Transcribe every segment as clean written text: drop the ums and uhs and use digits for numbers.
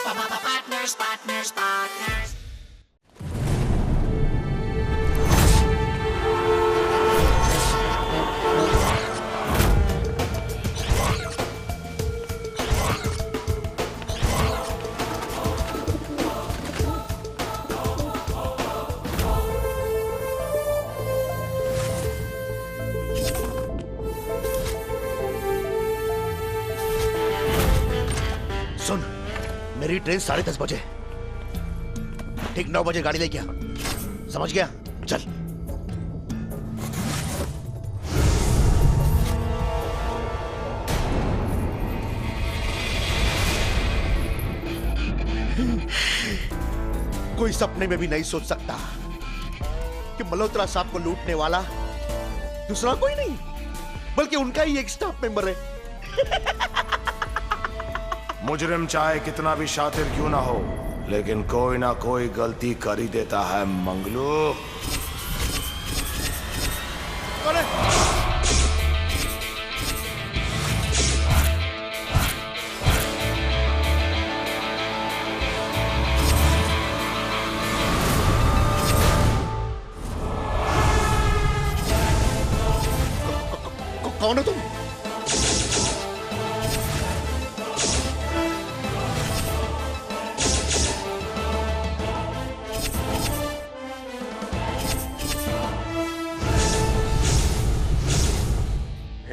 Partners, partners, partners. सुन, मेरी train 10:30 बजे, ठीक 9 बजे गाड़ी लेके आ, समझ गया? चल। कोई सपने में भी नहीं सोच सकता कि मल्होत्रा साहब को लूटने वाला दूसरा कोई नहीं बल्कि उनका ही एक स्टाफ मेंबर है। मुजरिम चाहे कितना भी शातिर क्यों ना हो, लेकिन कोई ना कोई गलती कर ही देता है मंगलू। कौन है? कौन हो तुम?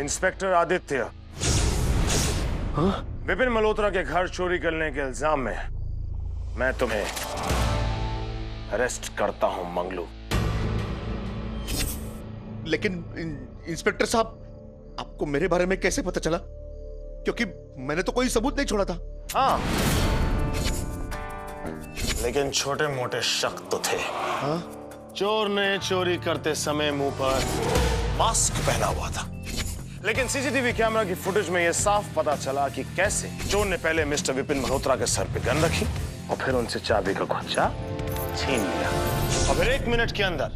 इंस्पेक्टर आदित्य। हाँ? विपिन मल्होत्रा के घर चोरी करने के इल्जाम में मैं तुम्हें अरेस्ट करता हूं मंगलू। लेकिन इंस्पेक्टर साहब, आपको मेरे बारे में कैसे पता चला? क्योंकि मैंने तो कोई सबूत नहीं छोड़ा था। हाँ, लेकिन छोटे मोटे शक तो थे। हाँ? चोर ने चोरी करते समय मुंह पर मास्क पहना हुआ था, लेकिन सीसीटीवी कैमरा की फुटेज में यह साफ पता चला कि कैसे चोर ने पहले मिस्टर विपिन मल्होत्रा के सर पे गन रखी और फिर उनसे चाबी का गुच्छा छीन लिया और फिर 1 मिनट के अंदर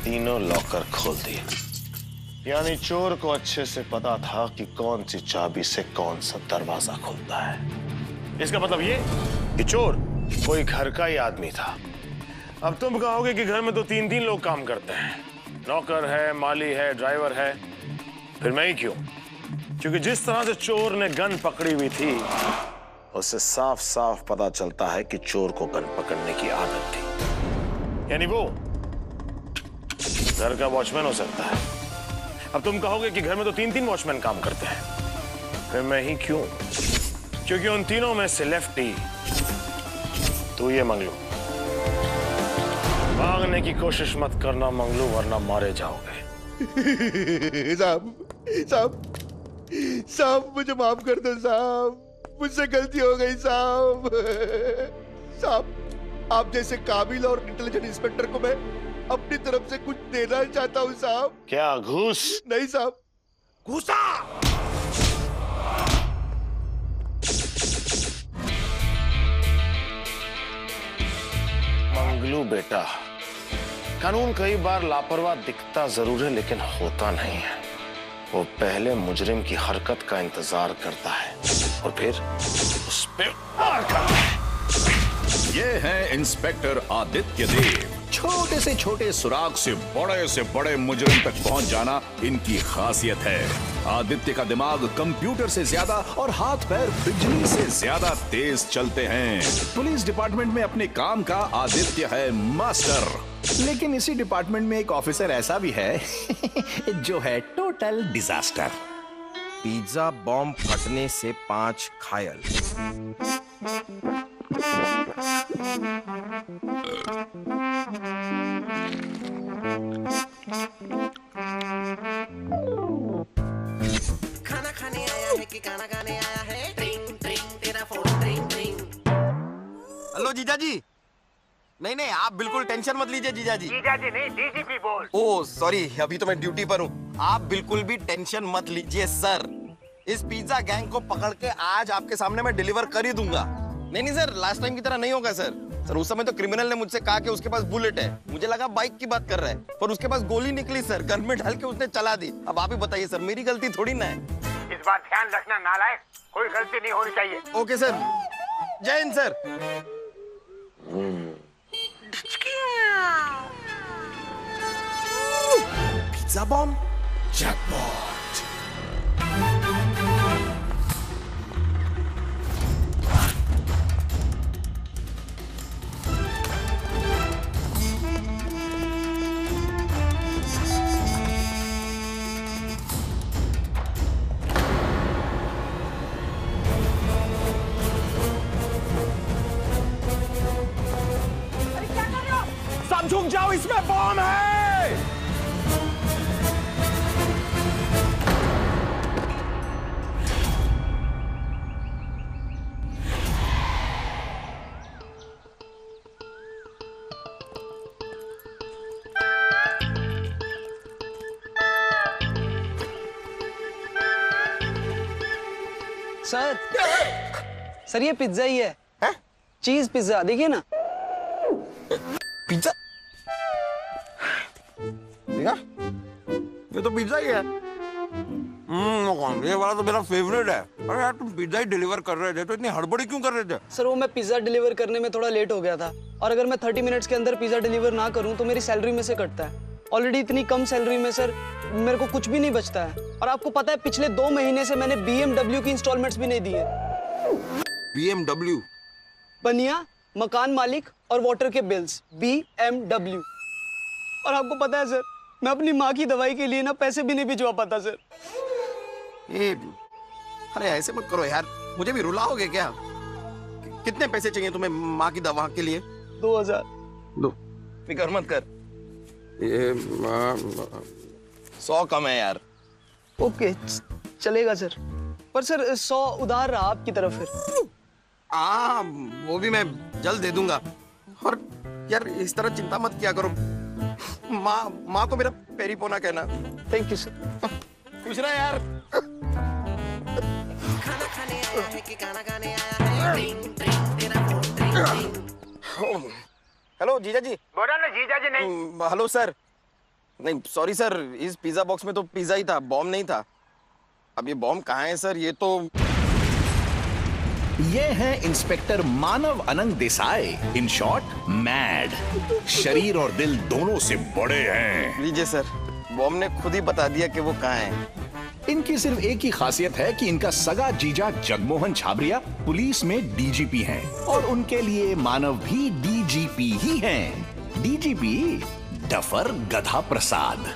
तीनों लॉकर खोल दिए। यानी चोर को अच्छे से पता था कि कौन सी चाबी से कौन सा दरवाजा खुलता है। इसका मतलब ये कि चोर कोई घर का ही आदमी था। अब तुम कहोगे कि घर में तो 3-3 लोग काम करते हैं, नौकर है, माली है, ड्राइवर है, फिर मैं ही क्यों? क्योंकि जिस तरह से चोर ने गन पकड़ी हुई थी उससे साफ साफ पता चलता है कि चोर को गन पकड़ने की आदत थी। यानी वो घर का वॉचमैन हो सकता है। अब तुम कहोगे कि घर में तो 3-3 वॉचमैन काम करते हैं, फिर मैं ही क्यों? क्योंकि उन तीनों में से लेफ्टी तू ये मंगलू। भागने की कोशिश मत करना मंगलू, वरना मारे जाओगे। साहब मुझे माफ कर दो साहब, मुझसे गलती हो गई साहब। साहब, आप जैसे काबिल और इंटेलिजेंट इंस्पेक्टर को मैं अपनी तरफ से कुछ देना चाहता हूँ साहब। क्या घूस? नहीं साहब, घूसा। मंगलू बेटा, कानून कई बार लापरवाह दिखता जरूर है लेकिन होता नहीं है। वो पहले मुजरिम की हरकत का इंतजार करता है और फिर उस पे वार करता है। ये है इंस्पेक्टर आदित्य देव। छोटे से छोटे सुराग से बड़े मुजरिम तक पहुंच जाना इनकी खासियत है। आदित्य का दिमाग कंप्यूटर से ज्यादा और हाथ पैर बिजली से ज्यादा तेज चलते हैं। पुलिस डिपार्टमेंट में अपने काम का आदित्य है मास्टर। लेकिन इसी डिपार्टमेंट में एक ऑफिसर ऐसा भी है जो है टोटल डिजास्टर। पिज्जा बॉम्ब फटने से 5 घायल। खाना खाने आया है कि खाना खाने आया है? ट्रिंग ट्रिंग तेरा फोन ट्रिंग ट्रिंग। हेलो जीजा जी। नहीं आप बिल्कुल टेंशन मत लीजिए जीजा जी। जीजा जी नहीं, डीजीपी बोल। ओह सॉरी, अभी तो मैं ड्यूटी पर हूँ। आप बिल्कुल भी टेंशन मत लीजिए सर। इस पिज्जा गैंग को पकड़ के आज आपके सामने मैं डिलीवर कर ही दूंगा। नहीं सर, लास्ट टाइम की तरह नहीं होगा सर। सर उस समय तो क्रिमिनल ने मुझसे कहा कि उसके पास बुलेट है, मुझे लगा बाइक की बात कर रहा है, पर उसके पास गोली निकली सर। गन में ढल के उसने चला दी। अब आप ही बताइए सर, मेरी गलती थोड़ी ना है। इस बार ध्यान रखना नालायक, कोई गलती नहीं होनी चाहिए। Okay sir. जय हिंद सर। Pizza bomb. जैकपॉट। सब झुक जाओ, इसमें बॉम्ब है। सर ये पिज्जा ही है। चीज पिज्जा देखिए ना। पिज्जा देखा, ये तो पिज्जा ही है। ये वाला तो मेरा फेवरेट है। अरे यार तुम पिज्जा ही डिलीवर कर रहे थे तो इतनी हड़बड़ी क्यों कर रहे थे? सर वो मैं पिज्जा डिलीवर करने में थोड़ा लेट हो गया था, और अगर मैं 30 मिनट्स के अंदर पिज्जा डिलीवर ना करूं तो मेरी सैलरी में से कटता है। ऑलरेडी इतनी कम सैलरी में सर मेरे को कुछ भी नहीं बचता है। और आपको पता है पिछले 2 महीने से मैंने BMW की इंस्टॉलमेंट्स भी नहीं दी है। BMW? बनिया, मकान मालिक और वाटर के बिल्स, BMW। और आपको पता है सर मैं अपनी माँ की दवाई के लिए ना पैसे भी नहीं भिजवा पाता सर। ये अरे ऐसे मत करो यार, मुझे भी रुलाओगे क्या? कितने पैसे चाहिए तुम्हें माँ की दवा के लिए? 2000। दो, फिक्र मत कर। ये 100 कम है यार। ओके चलेगा सर, पर सर 100 उधार रहा आपकी तरफ फिर। वो भी मैं जल्द दे दूंगा। और यार इस तरह चिंता मत किया करो। माँ को मेरा पेरी पोना कहना। Thank you sir. खुश रहा यार। खाना खाने आया है कि गाना गाने आया है? ड्रिंक ड्रिंक तेरा फोन ड्रिंक ड्रिंक। हेलो जीजा जी। बोला ना जीजा जी नहीं। Hello sir. नहीं सॉरी सर, इस पिज्जा बॉक्स में तो पिज्जा ही था, बॉम्ब नहीं था। अब ये बॉम्ब कहाँ है सर? ये तो ये है इंस्पेक्टर मानव अनंग देसाई, इन शॉर्ट मैड। शरीर और दिल दोनों से बड़े हैं। लीजिए सर, बॉम्ब ने खुद ही बता दिया कि वो कहाँ है। इनकी सिर्फ एक ही खासियत है कि इनका सगा जीजा जगमोहन छाबरिया पुलिस में DGP हैं और उनके लिए मानव भी DGP ही हैं। DGP डफर गधा प्रसाद।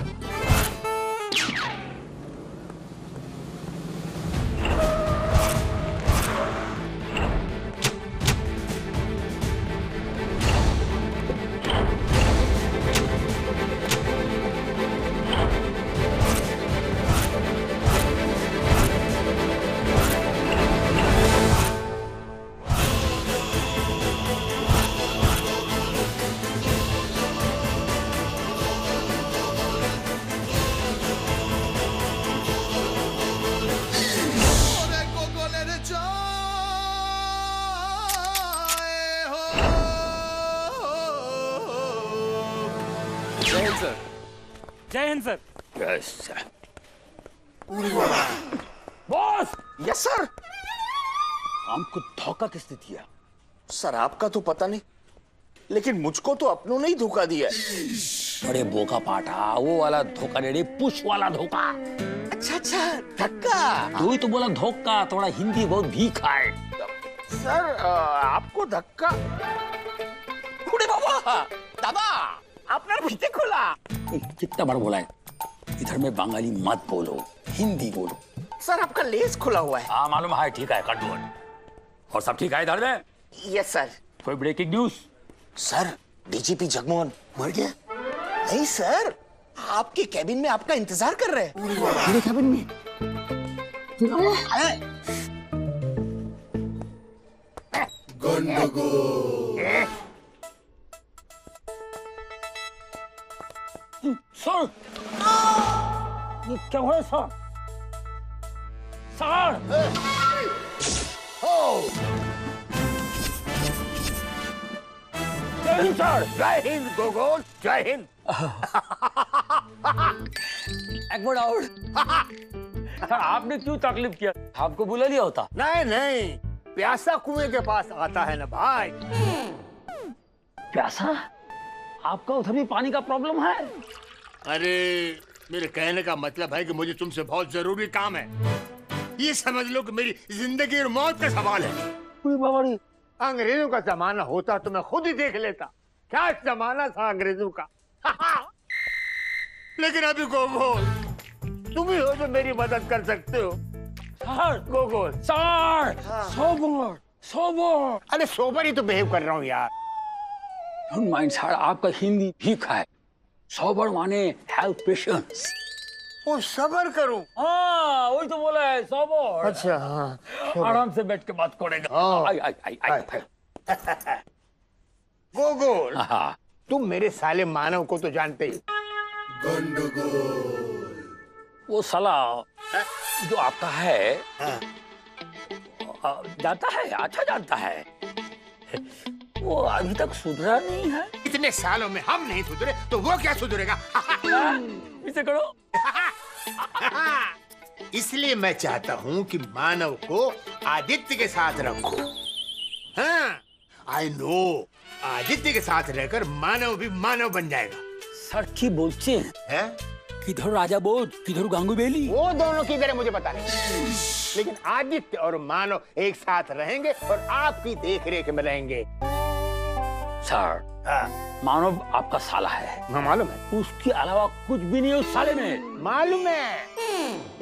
जय हिंद सर। बॉस। Yes sir. हमको धोखा किसने दिया? सर आपका तो पता नहीं, लेकिन मुझको तो अपनों ने ही धोखा दिया है। बड़े बोका पाटा, वो वाला धोखा नहीं, पुश वाला धोखा। अच्छा अच्छा, धक्का। तू ही तो बोला धोखा, थोड़ा हिंदी बहुत भीख है। सर आपको धक्का? अरे बाबा, दादा आपने फीते खोला। कितना बार बोला है इधर में बंगाली मत बोलो, हिंदी बोलो। सर आपका लेस खुला हुआ है। हाँ मालूम है, ठीक है कर दो। और सब ठीक है इधर में? Yes sir. कोई breaking news? Sir DGP Jagmohan मर गया। नहीं सर, आपके कैबिन में आपका इंतजार कर रहे हैं। मेरे कैबिन में? सर ये क्या हो रहा है सर? सर जय हिंद सर। जय हिंद गोगोल, जय हिंद। एक मिनट और। सर आपने क्यों तकलीफ किया? आपको बुला लिया होता। नहीं नहीं, प्यासा कुएं के पास आता है ना भाई। प्यासा? आपका उधर भी पानी का प्रॉब्लम है? अरे मेरे कहने का मतलब है कि मुझे तुमसे बहुत जरूरी काम है। ये समझ लो कि मेरी जिंदगी और मौत का सवाल है। अंग्रेजों का जमाना होता तो मैं खुद ही देख लेता। क्या जमाना था अंग्रेजों का। लेकिन अभी गोगोल तुम ही हो जो मेरी मदद कर सकते हो। Sir, गोगोल sir, sober, sober. अरे सोबर ही तो बिहेव कर रहा हूँ यार। डोंट माइंड सर, आपका हिंदी ठीक है। सोबर माने हेल्प पेशेंस। वो सबर करूं। हाँ, वही तो बोला है, सोबर। अच्छा हाँ, आराम से बैठ के बात करेगा। हाँ। आई आई आई आई। गोगोल हाँ, तुम मेरे साले मानव को तो जानते ही। वो साला जो आपका है जानता है, अच्छा जानता है। वो अभी तक सुधरा नहीं है। इतने सालों में हम नहीं सुधरे तो वो क्या सुधरेगा। इसे करो। इसलिए मैं चाहता हूँ कि मानव को आदित्य के साथ रखो। हाँ, आई नो आदित्य के साथ रहकर मानव भी मानव बन जाएगा। सर की बोलते हैं, किधर राजा बोध, किधर गांगुबेली। वो दोनों किधर है मुझे पता नहीं, लेकिन आदित्य और मानव एक साथ रहेंगे और आपकी देखरेख में रहेंगे। सर, मानव आपका साला है। हाँ मालूम है। उसके अलावा कुछ भी नहीं है उस साले में। मालूम है,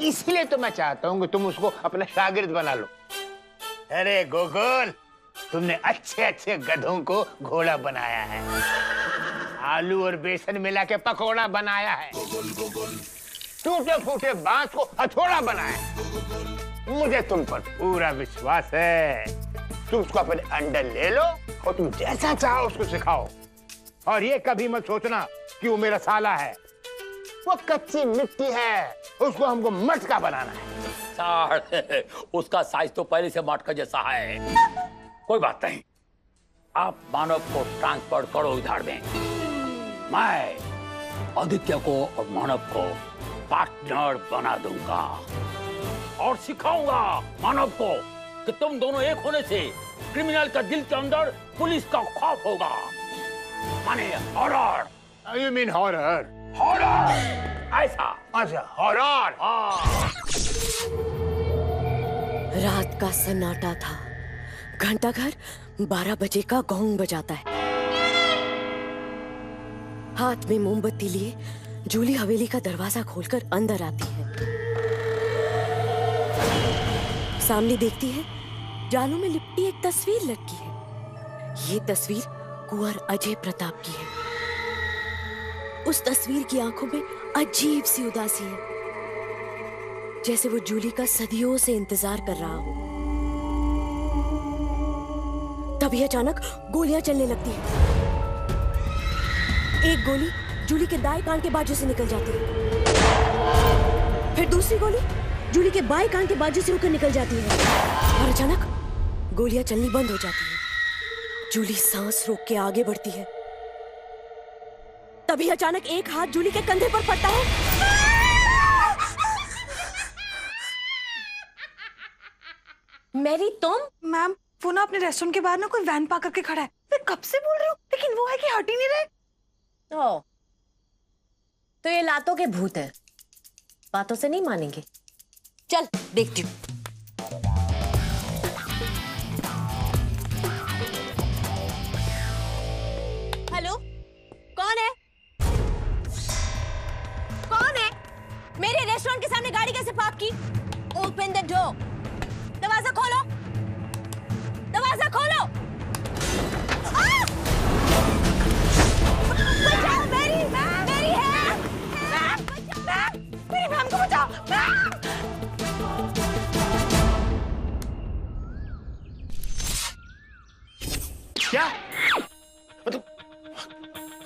इसलिए तो मैं चाहता हूँ कि तुम उसको अपना शागिर्द बना लो। अरे गोगोल, तुमने अच्छे अच्छे गधों को घोड़ा बनाया है, आलू और बेसन मिला के पकौड़ा बनाया है, टूटे फूटे बांस को हथौड़ा बनाया है। मुझे तुम पर पूरा विश्वास है। तुम उसको अपने अंडर ले लो और तुम जैसा चाहो उसको सिखाओ। और ये कभी मत सोचना कि वो मेरा साला है। वो कच्ची मिट्टी है, उसको हमको मटका बनाना है। सर, उसका साइज तो पहले से मटका जैसा है। कोई बात नहीं, आप मानव को ट्रांसफर करो इधर में। मैं आदित्य को और मानव को पार्टनर बना दूंगा और सिखाऊंगा मानव को कि तुम दोनों एक होने से क्रिमिनल का दिल के अंदर पुलिस का खौफ होगा, माने horror. You mean horror? Horror ऐसा। अच्छा हॉरर। रात का सन्नाटा था। घंटाघर 12 बजे का गॉन्ग बजाता है। हाथ में मोमबत्ती लिए जूली हवेली का दरवाजा खोलकर अंदर आती है। सामने देखती है जालों में लिपटी एक तस्वीर लटकी है। ये तस्वीर कुंवर अजय प्रताप की है। उस तस्वीर की आंखों में अजीब सी उदासी है, जैसे वो जूली का सदियों से इंतजार कर रहा हो। तभी अचानक गोलियां चलने लगती हैं। एक गोली जूली के दाएं कान के बाजू से निकल जाती है, फिर दूसरी गोली जूली के बाएं कान के बाजू से होकर निकल जाती है और अचानक गोलियां चलनी बंद हो जाती है। जूली सांस रोक के आगे बढ़ती है। तभी अचानक एक हाथ जूली के कंधे पर पड़ता है। मैरी तुम? मैम, वो ना अपने रेस्टोरेंट के बाहर ना कोई वैन पार्क करके खड़ा है। मैं कब से बोल रही हूँ, लेकिन वो है कि हट ही नहीं रहे। तो ये लातों के भूत है, बातों से नहीं मानेंगे। चल देखती हूँ। हेलो, कौन है? कौन है? मेरे रेस्टोरेंट के सामने गाड़ी कैसे पार्क की? Open the door. दरवाजा खोलो, दरवाजा खोलो। बचाओ, मेरी है। मेरी मैम को बचाओ। क्या मतलब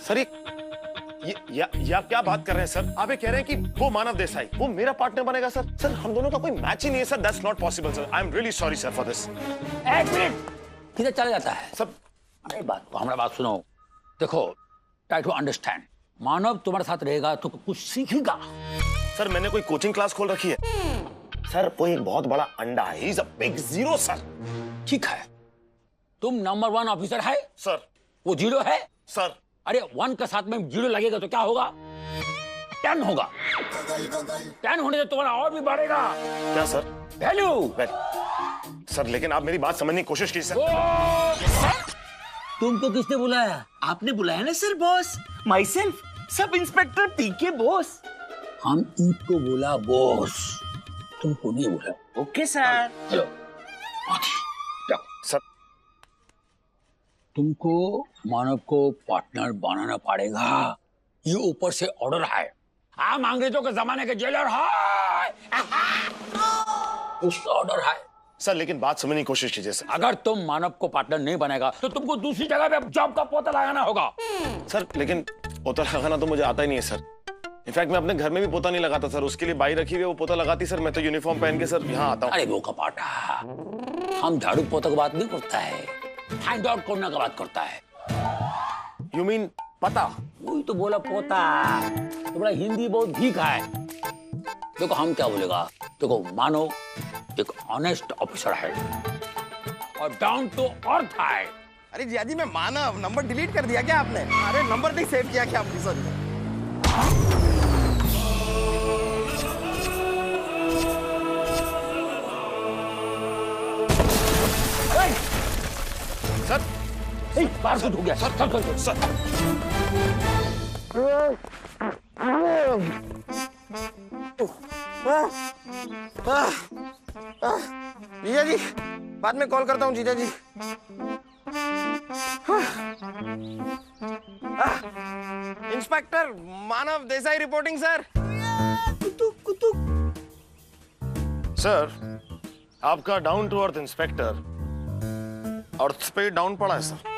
सर, ये आप क्या बात कर रहे हैं सर? आप ये कह रहे हैं कि वो मानव देसाई वो मेरा पार्टनर बनेगा सर? सर हम दोनों का कोई मैच ही नहीं है sir. That's not possible sir. I am really sorry sir for this. एक मिनट, किधर चला जाता है सब? अरे हमारा बात सुनो। देखो, ट्राई टू अंडरस्टैंड। मानव तुम्हारे साथ रहेगा तो कुछ सीखेगा। सर मैंने कोई कोचिंग क्लास खोल रखी है? सर वो एक बहुत बड़ा अंडा है, he is a big zero sir. ठीक है, तुम नंबर 1 ऑफिसर है सर। वो 0 है सर। अरे 1 के साथ में 0 लगेगा तो क्या होगा? 10 होगा। 10 होने से तुम्हारा और भी बढ़ेगा। क्या सर? वैल्यू। सर लेकिन आप मेरी बात समझने की कोशिश कीजिए सर। तुमको किसने बुलाया? आपने बुलाया ना sir boss. Myself, sub inspector PK boss. हम को बोला बॉस, तुमको नहीं बोला। Okay sir. चलो सर तुमको मानव को पार्टनर बनाना पड़ेगा। ये ऊपर से ऑर्डर है। हम अंग्रेजों के जमाने के जेलर है। उसका ऑर्डर है। सर लेकिन बात समझने की कोशिश कीजिए सर। अगर तुम मानव को पार्टनर नहीं बनेगा तो तुमको दूसरी जगह पे जॉब का पोता लगाना होगा। सर लेकिन पोता लगाना तो मुझे आता ही नहीं है सर। इनफैक्ट मैं अपने घर में भी पोता नहीं लगाता सर, उसके लिए बाई रखी हुई वो पोता लगाती सर। मैं तो यूनिफॉर्म पहन के सर यहाँ आता हूँ। अरे वो कपाटा, हम झाड़ू पोता की बात नहीं करता है, फाइंड आउट करने की बात करता है। यू मीन पता? वही तो बोला पोता। तो बड़ा हिंदी बहुत भीख है। देखो हम क्या बोलेगा, देखो मानो एक ऑनेस्ट ऑफिसर है और डाउन टू अर्थ है। अरे जियाजी मैं मानव, नंबर डिलीट कर दिया क्या आपने? अरे नंबर नहीं सेव किया क्या आपने सर? सर बाहर कुछ हो गया सर। सर जीजा जी बाद में कॉल करता हूँ जीजा जी। इंस्पेक्टर मानव देसाई रिपोर्टिंग सर। सर आपका डाउन टू अर्थ इंस्पेक्टर अर्थ पे डाउन पड़ा है सर।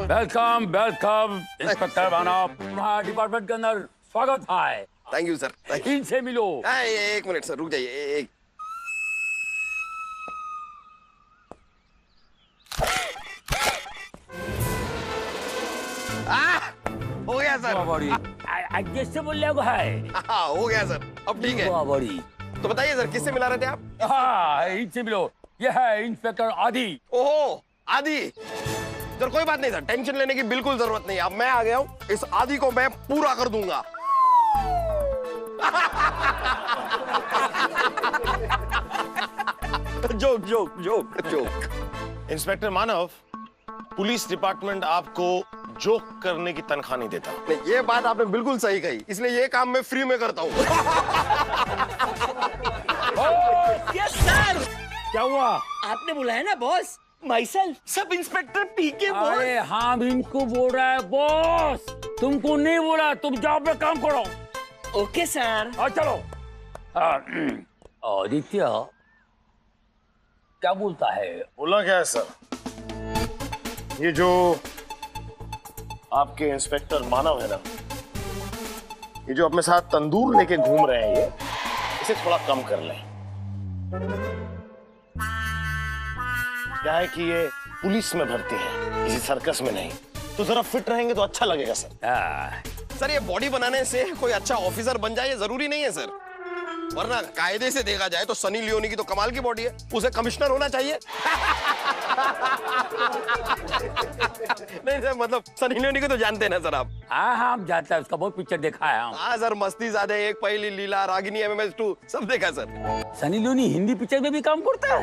वेलकम वेलकम इंस्पेक्टर मानव, तुम्हारा डिपार्टमेंट के अंदर स्वागत है। Thank you sir. इनसे मिलो। एक मिनट सर रुक जाइए। एक हो गया सर। एडजस्टेबल लोग है। हाँ हो गया सर, अब ठीक है। बड़ी तो बताइए सर किससे मिला रहे थे आप? हाँ इनसे मिलो, यह है इंस्पेक्टर आदि। ओहो आदि सर, कोई बात नहीं सर, टेंशन लेने की बिल्कुल जरूरत नहीं। अब मैं आ गया हूँ, इस आदि को मैं पूरा कर दूंगा। Joke joke joke joke. Inspector Manav, police department आपको जोक करने की तनख्वाह नहीं देता। नहीं ये बात आपने बिल्कुल सही कही, इसलिए ये काम मैं फ्री में करता हूँ। Yes sir. क्या हुआ? आपने बुलाया ना boss. Myself, sub inspector PK boss. अरे हम इनको बोल रहा है बॉस, तुमको नहीं बोला। तुम जॉब में काम करो। Okay sir. चलो। आदित्य क्या बोलता है? बोला क्या है सर? ये जो आपके इंस्पेक्टर मानव है ना, ये जो अपने साथ तंदूर लेके घूम रहे हैं, ये इसे थोड़ा कम कर लें। क्या है कि ये पुलिस में भर्ती है, किसी सर्कस में नहीं। तो जरा फिट रहेंगे तो अच्छा लगेगा सर। सर ये बॉडी बनाने से कोई अच्छा ऑफिसर बन जाए ये जरूरी नहीं है सर, वरना कायदे से देखा जाए तो सनी लियोनी की तो कमाल की बॉडी है, उसे कमिश्नर होना चाहिए। नहीं सर, मतलब सनी लियोनी को तो जानते हैं ना सर आप? हाँ हम जानते हैं, उसका बहुत पिक्चर देखा है हम। हाँ सर, मस्ती ज़्यादा, एक पहली लीला, रागिनी, MMS 2 सब देखा sir. Sunny Leone Hindi picture में भी काम करता है।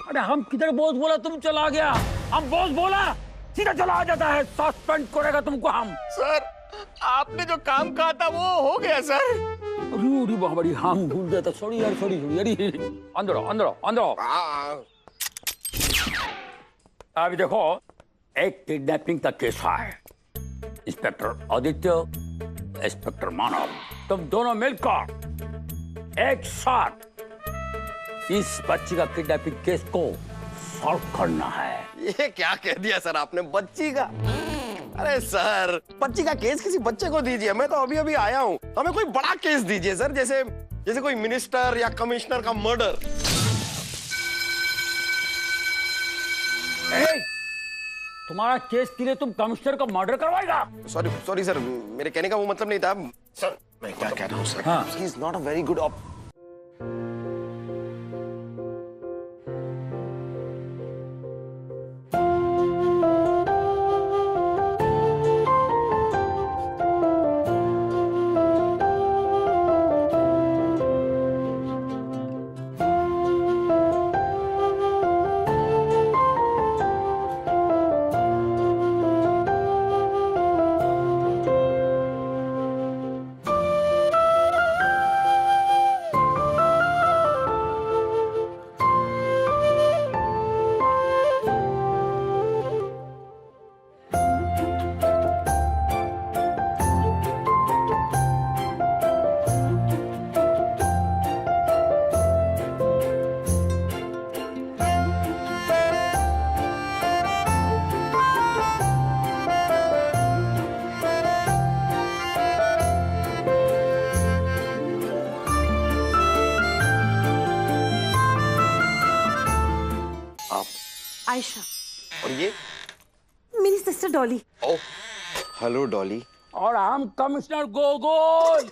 अरे हम किधर बॉस बोला तुम चला गया, हम बॉस बोला सीधा चला आ जाता है, सस्पेंड करेगा तुमको हम। सर आपने जो काम कहा था वो हो गया सर। अरे बड़ी हम भूल गए थे, सॉरी यार, सॉरी। अरे अंदर अंदर अंदर। अभी देखो एक किडनैपिंग का केस है। इंस्पेक्टर आदित्य, इंस्पेक्टर मानव, तुम दोनों मिलकर एक साथ इस बच्ची का किडनैपिंग केस को सॉल्व करना है। ये क्या कह दिया सर आपने, बच्ची का? अरे सर बच्ची का केस किसी बच्चे को दीजिए, मैं तो अभी अभी आया हूँ। हमें कोई बड़ा केस दीजिए सर, जैसे कोई मिनिस्टर या कमिश्नर का मर्डर। तुम्हारा केस के लिए तुम कमिश्नर का मर्डर करवाएगा? सॉरी सॉरी सर, मेरे कहने का वो मतलब नहीं था सर मैं क्या कह रहा हूँ सर, हाँ। He is not a very good Ayesha, और ये मेरी sister Dolly. Oh hello Dolly. और हम कमिश्नर गोगोल।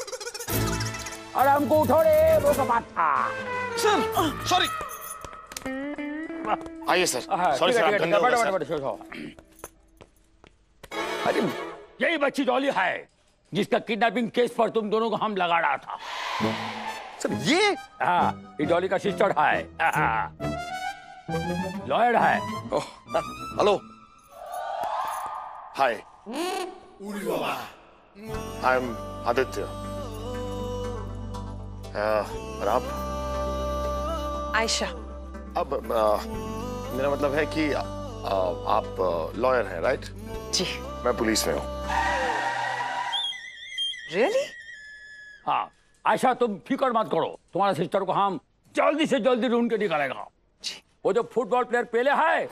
और हमको उठो रे वो कपाटा। Sir sorry. आइए सर, सॉरी सर, आप धन्यवाद सर। अरे यही बच्ची डॉली है जिसका किडनैपिंग केस पर तुम दोनों को हम लगा रहा था। सर ये? हाँ, ये डॉली का सिस्टर है, लॉयर है। Hello. Hi, I am Aditya. और आप? आयशा। अब मेरा मतलब है कि आप लॉयर हैं, राइट? जी। मैं पुलिस में हूँ। रियली? हाँ, आयशा तुम फिक्र मत करो, तुम्हारा सिस्टर को हम जल्दी से जल्दी ढूंढ के निकालेगा। वो जो फुटबॉल प्लेयर पेले है,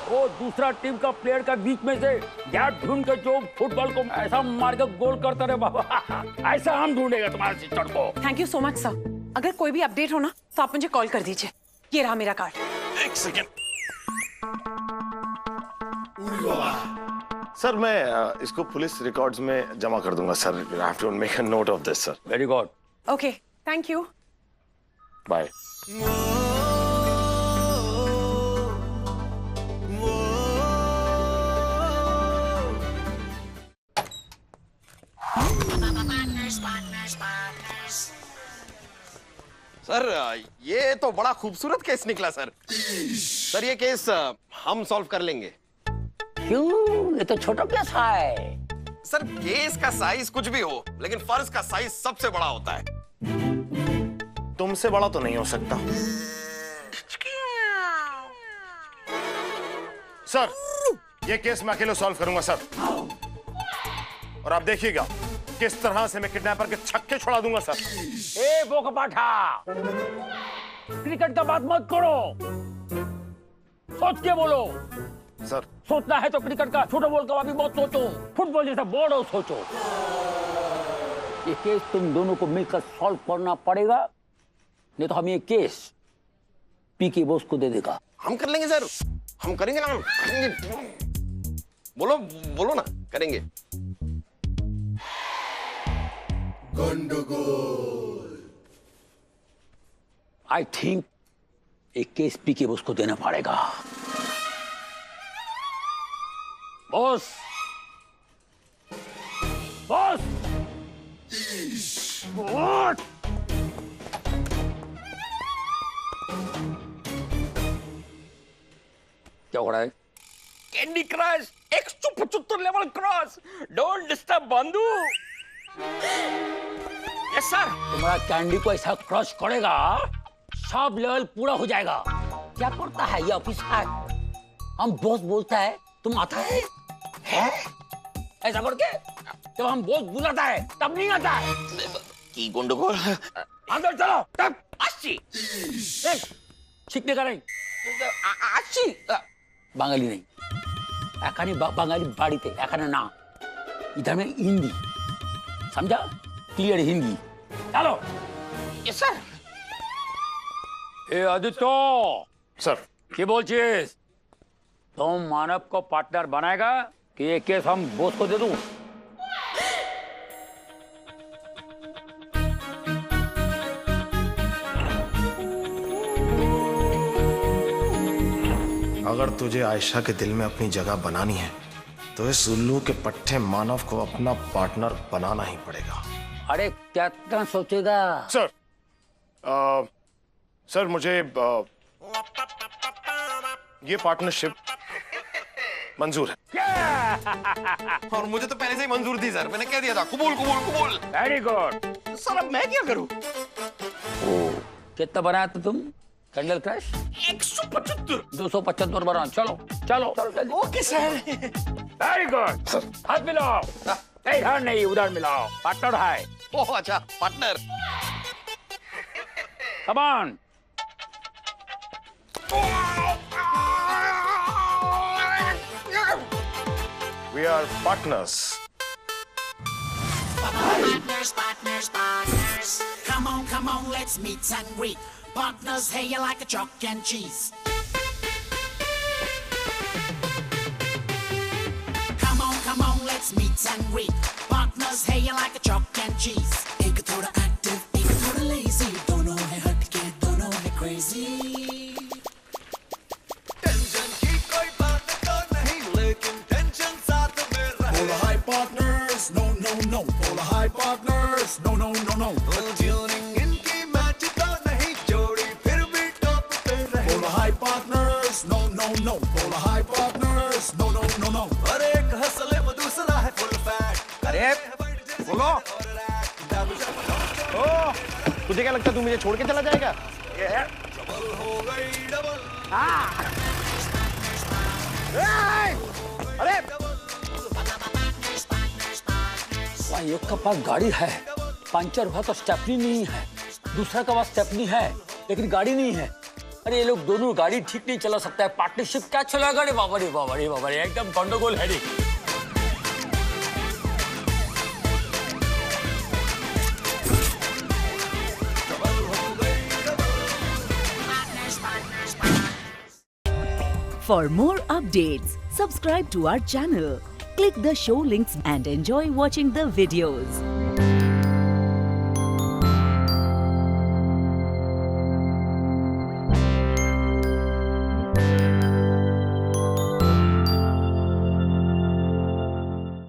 वो दूसरा टीम का प्लेयर का बीच में से गैप ढूंढ के जो फुटबॉल को ऐसा मार के गोल करता रहे बाबा, ऐसा हम ढूंढेगा तुम्हारे सिस्टर को। Thank you so much sir. अगर कोई भी अपडेट हो ना तो आप मुझे कॉल कर दीजिए। ये रहा मेरा कार्ड। एक सेकेंड सर, मैं इसको पुलिस रिकॉर्ड्स में जमा कर दूंगा sir. I have to make a note of this sir. Very good. Okay, thank you. Bye. Sir ये तो बड़ा खूबसूरत केस निकला सर। सर ये केस हम सॉल्व कर लेंगे। क्यों? ये तो छोटा केस है। सर केस का साइज कुछ भी हो, लेकिन फर्ज का साइज सबसे बड़ा होता है। तुमसे बड़ा तो नहीं हो सकता सर। ये केस मैं अकेले सॉल्व करूंगा सर, और आप देखिएगा किस तरह से मैं किडनैपर के छक्के छुड़ा दूंगा सर। ए बोकपाठा, क्रिकेट का बात मत करो, सोच के बोलो। सर सोचना है तो क्रिकेट का, फुटबॉल का भी बहुत सोचो, फुटबॉल जैसा बड़ा सोचो। ये केस तुम दोनों को मिलकर सॉल्व करना पड़ेगा, नहीं तो हम ये केस पीके बॉस को दे देगा। हम कर लेंगे सर, हम करेंगे ना, करेंगे। बोलो बोलो ना, करेंगे। आई थिंक एक केस पीके बॉस को देना पड़ेगा। Boss, boss, what? क्या हो रहा है? Candy crush 175 level cross. Don't disturb बंधु। Yes sir. तुम्हारा कैंडी को ऐसा क्रश करेगा, सब लेवल पूरा हो जाएगा। क्या करता है ये ऑफिसर? हम बॉस बोलता है तुम आता है? ऐसा करके जब हम बॉस बुलाता है तब नहीं आता है। की गुंडगोल। अंदर चलो तब। अच्छी सीखने का नहीं, अच्छी बांगाली नहीं, एखाने बांगाली बाड़ी थे, एखाने ना, इधर में हिंदी, समझा? क्लियर हिंदी। चलो। Yes sir. ए आदित्य सर কি বলছিস? तुम मानव को पार्टनर बनाएगा कि ये केस हम बॉस को दे दूं? अगर तुझे आयशा के दिल में अपनी जगह बनानी है तो इस उल्लू के पट्टे मानव को अपना पार्टनर बनाना ही पड़ेगा। अरे क्या सोचेगा? सर सर मुझे ये पार्टनरशिप मंजूर है। और मुझे तो पहले से ही मंजूर थी सर, मैंने कह दिया था कबूल कबूल कबूल। Very good. सर अब मैं क्या करूं? कितना बनाया था तुम कैंडल क्रश? 175। 275 बनाओ। चलो चलो चलो। Okay sir. Very good. हाथ मिलाओ। इधर नहीं उधर मिलाओ। पार्टनर है। ओह अच्छा partner. Come on. We are partners. Partners. Come on, let's meet and greet. Partners, hey, you like a chalk and cheese. Come on, let's meet and greet. Partners, hey, you like a chalk and cheese. एक थोड़ा active, एक थोड़ा lazy. दोनों है हटके, दोनों है crazy. Tension की कोई बात तो नहीं, लेकिन tension साथ में रहे. Polar high partners, no. Polar high partners, no. Tuning इनकी match तो नहीं, जोड़ी फिर भी top पे रहे. Polar high partners, no. Polar high partners, no. और एक हंसले वो दूसरा है full fat. अरे बोलो। तुझे क्या लगता है तू मुझे छोड़ के चला जाएगा? हो गई डबल. अरे एक का पास गाड़ी है, पंचर हुआ तो स्टेपनी नहीं है, दूसरा का पास स्टेपनी है लेकिन गाड़ी नहीं है। अरे ये लोग दोनों गाड़ी ठीक नहीं चला सकता है, पार्टनरशिप क्या चलाएगा? बाबा रे एकदम गंडगोल है। For more updates, subscribe to our channel, click the show links and enjoy watching the videos.